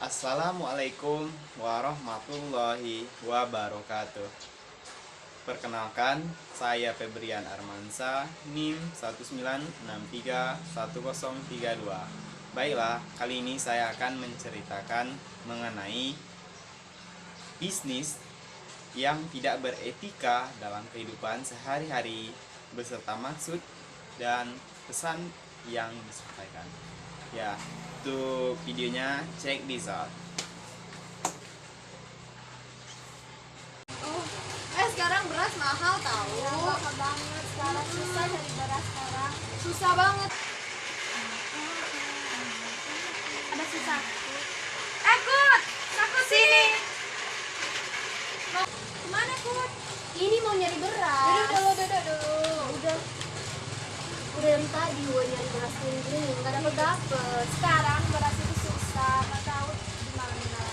Assalamualaikum warahmatullahi wabarakatuh. Perkenalkan, saya Febrian Armansa, NIM 1963132. Baiklah, kali ini saya akan menceritakan mengenai bisnis yang tidak beretika dalam kehidupan sehari-hari beserta maksud dan pesan yang disampaikan. Ya, untuk videonya check this out. Sekarang beras mahal tahu. Ya, mahal banget sekarang, susah cari beras sekarang. Susah banget. Ada susah. Kut, aku sini. Kemana Kut? Ini mau nyari beras. Duduk dulu. Udah dari tadi gue nyari beras ini nggak dapet. Sekarang beras itu susah, nggak tahu di mana.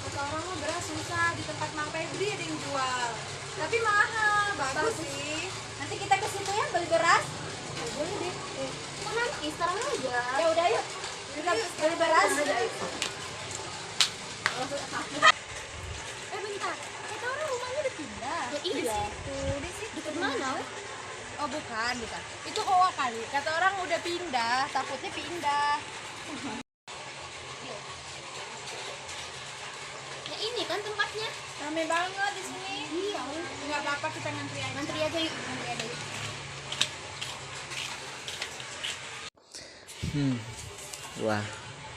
Kata orang mah beras susah, di tempat Mang Febri ada yang jual. Tapi mahal, bagus sih. Nanti kita ke situ ya beli beras. Boleh deh. Kok nanti sekarang aja? Ya udah yuk. Kita beli beras. Bentar. Kata orang rumahnya udah pindah. Ya iya. Di situ. Deket mana? Weh? Oh bukan. Itu Hoa kali. Kata orang udah pindah, takutnya pindah. Ya ini kan tempatnya. Rame banget di sini. Iya. Nggak apa-apa, kita ngantri aja. Ngantri aja yuk. Wah,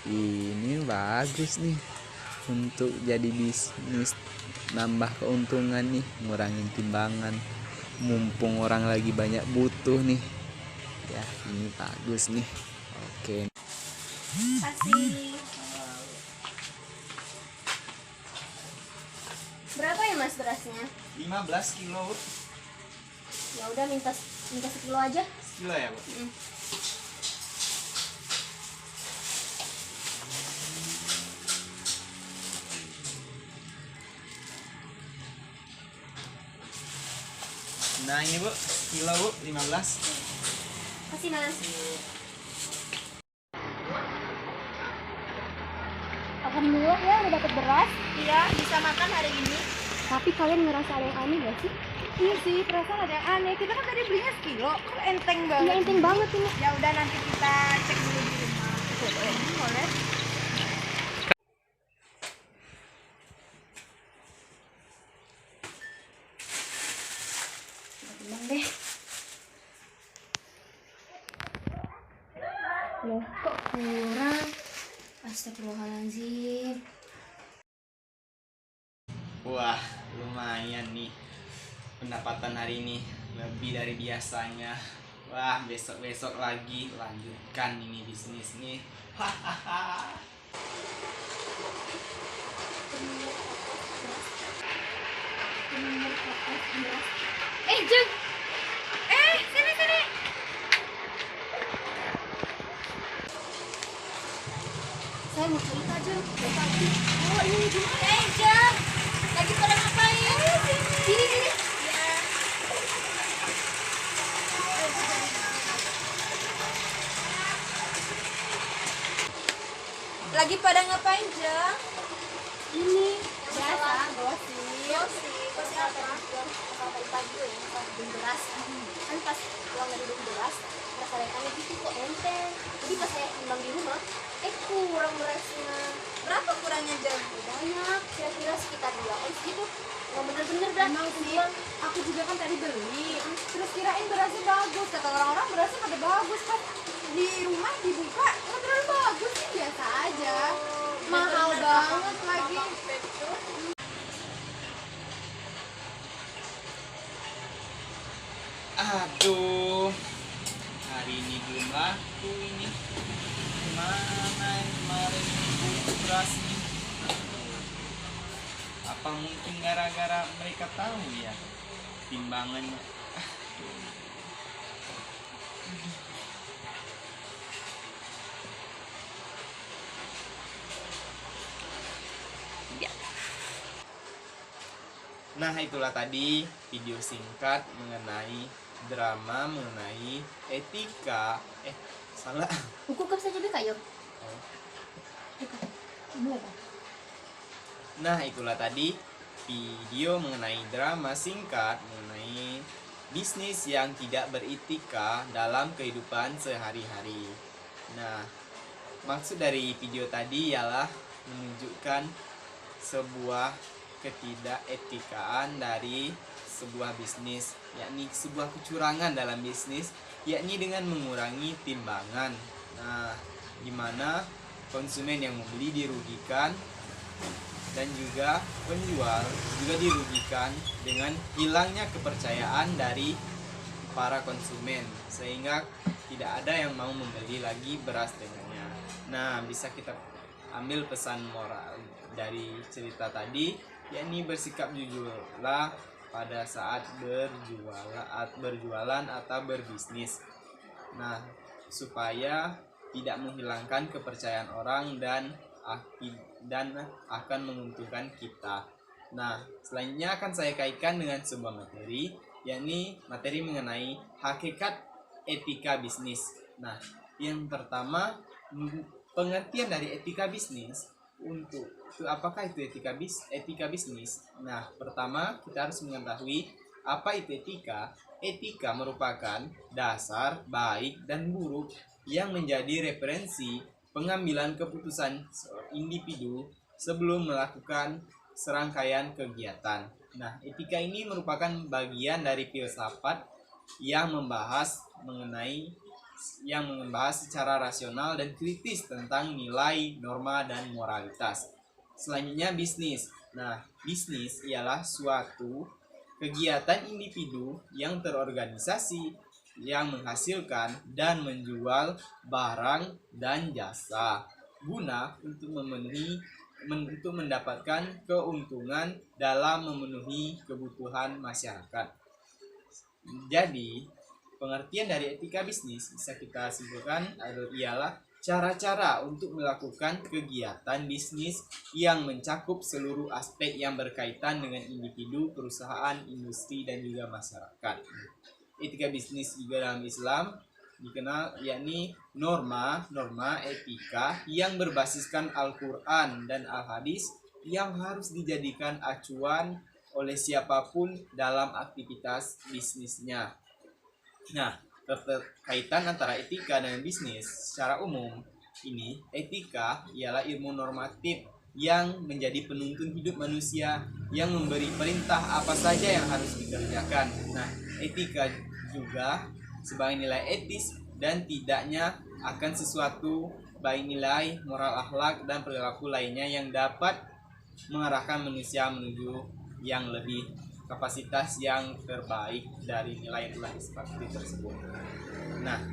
ini bagus nih untuk jadi bisnis, nambah keuntungan nih, ngurangin timbangan, mumpung orang lagi banyak butuh nih. Ya, ini bagus nih. Oke. Kasih. Berapa ya Mas berasnya? 15 kilo. Ya udah minta sekilo aja. Kilo ya, Bu? Nah, ini Bu, kilo Bu, 15. Kasih Mas. Alhamdulillah ya udah dapet beras. Iya, bisa makan hari ini. Tapi kalian ngerasa ada yang aneh gak sih? Iya sih, perasaan ada yang aneh. Kita kan tadi belinya sekilo, kok enteng Iya banget. enteng banget ini. Ya udah, nanti kita cek dulu di rumah. Boleh. Tenang deh. Loh kok kurang? Astagfirullahaladzim. Wah, lumayan nih pendapatan hari ini, lebih dari biasanya. Wah, besok-besok lagi lanjutkan ini bisnis nih. Hahaha. Jeng. Sini. Saya mau cerita Jeng. Oh, ini gimana? Jeng. Lagi pada ngapain? Sini. Ya. Lagi pada ngapain, Jeng? Ini Biasa, gosip. Gosip apa? Pagi-pagi ya, beli beras. Kan pas pulang dari beli beras, beras ada yang aneh gitu kok enteng. Jadi pas saya timbang di rumah, kurang berasnya. Berapa kurangnya, Jeng? Banyak, kira-kira sekitar 2 ons gitu. Nggak bener-bener dah. Emang sih, aku juga kan tadi beli. Terus kirain berasnya bagus. Kata orang-orang berasnya pada bagus kan. Di rumah dibuka, nggak terlalu bagus sih, biasa aja. Mahal banget lagi. Aduh, hari ini belum laku ini. Gimana kemarin ini beras nih? Apa mungkin gara-gara mereka tahu ya timbangannya? Nah, itulah tadi video singkat mengenai drama, mengenai etika. Salah. Buku kap saja BK yuk. Oh. Nah, itulah tadi video mengenai drama singkat mengenai bisnis yang tidak beretika dalam kehidupan sehari-hari. Nah, maksud dari video tadi ialah menunjukkan sebuah ketidaketikaan dari sebuah bisnis, yakni sebuah kecurangan dalam bisnis, yakni dengan mengurangi timbangan. Nah, di mana konsumen yang membeli dirugikan dan juga penjual juga dirugikan dengan hilangnya kepercayaan dari para konsumen, sehingga tidak ada yang mau membeli lagi beras dengannya. Nah, bisa kita ambil pesan moral dari cerita tadi, yakni bersikap jujurlah pada saat berjualan atau berbisnis. Nah, supaya tidak menghilangkan kepercayaan orang dan akan menguntungkan kita. Nah, selanjutnya akan saya kaitkan dengan sebuah materi, yakni materi mengenai hakikat etika bisnis. Nah, yang pertama, pengertian dari etika bisnis. Untuk apakah itu etika bisnis? Nah, pertama kita harus mengetahui apa itu etika. Etika merupakan dasar baik dan buruk yang menjadi referensi pengambilan keputusan individu sebelum melakukan serangkaian kegiatan. Nah, etika ini merupakan bagian dari filsafat yang membahas secara rasional dan kritis tentang nilai, norma, dan moralitas. Selanjutnya bisnis. Nah, bisnis ialah suatu kegiatan individu yang terorganisasi yang menghasilkan dan menjual barang dan jasa guna untuk mendapatkan keuntungan dalam memenuhi kebutuhan masyarakat. Jadi, pengertian dari etika bisnis bisa kita simpulkan ialah cara-cara untuk melakukan kegiatan bisnis yang mencakup seluruh aspek yang berkaitan dengan individu, perusahaan, industri, dan juga masyarakat. Etika bisnis juga dalam Islam dikenal yakni norma etika yang berbasiskan Al-Quran dan Al-Hadis yang harus dijadikan acuan oleh siapapun dalam aktivitas bisnisnya. Nah, keterkaitan antara etika dan bisnis secara umum ini, etika ialah ilmu normatif yang menjadi penuntun hidup manusia yang memberi perintah apa saja yang harus dikerjakan. Nah, etika juga sebagai nilai etis dan tidaknya akan sesuatu baik nilai, moral, akhlak, dan perilaku lainnya yang dapat mengarahkan manusia menuju yang lebih kapasitas yang terbaik dari nilai yang telah disepakati tersebut. Nah,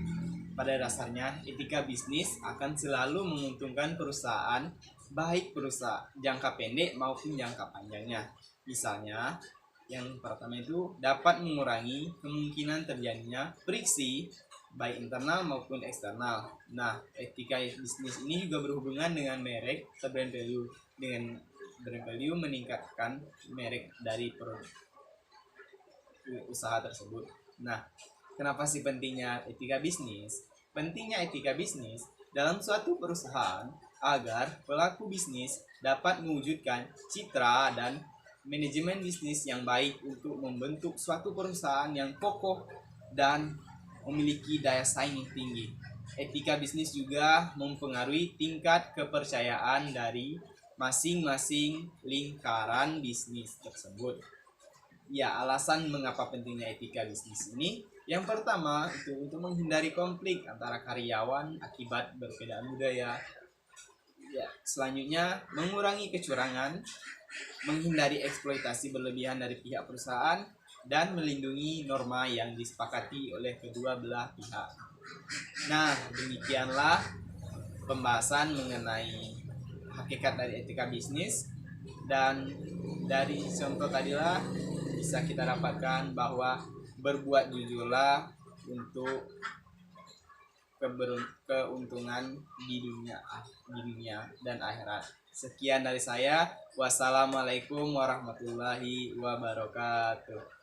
pada dasarnya etika bisnis akan selalu menguntungkan perusahaan, baik perusahaan jangka pendek maupun jangka panjangnya. Misalnya, yang pertama itu dapat mengurangi kemungkinan terjadinya friksi baik internal maupun eksternal. Nah, etika bisnis ini juga berhubungan dengan merek atau brand value. Dengan brand value meningkatkan merek dari usaha tersebut. Nah, kenapa sih pentingnya etika bisnis? Pentingnya etika bisnis dalam suatu perusahaan agar pelaku bisnis dapat mewujudkan citra dan manajemen bisnis yang baik untuk membentuk suatu perusahaan yang kokoh dan memiliki daya saing tinggi. Etika bisnis juga mempengaruhi tingkat kepercayaan dari masing-masing lingkaran bisnis tersebut. Ya, alasan mengapa pentingnya etika bisnis ini, yang pertama itu untuk menghindari konflik antara karyawan akibat perbedaan budaya. Ya, selanjutnya mengurangi kecurangan, menghindari eksploitasi berlebihan dari pihak perusahaan, dan melindungi norma yang disepakati oleh kedua belah pihak. Nah, demikianlah pembahasan mengenai hakikat dari etika bisnis, dan dari contoh tadilah bisa kita dapatkan bahwa berbuat jujurlah untuk keuntungan di dunia dan akhirat. Sekian dari saya. Wassalamualaikum warahmatullahi wabarakatuh.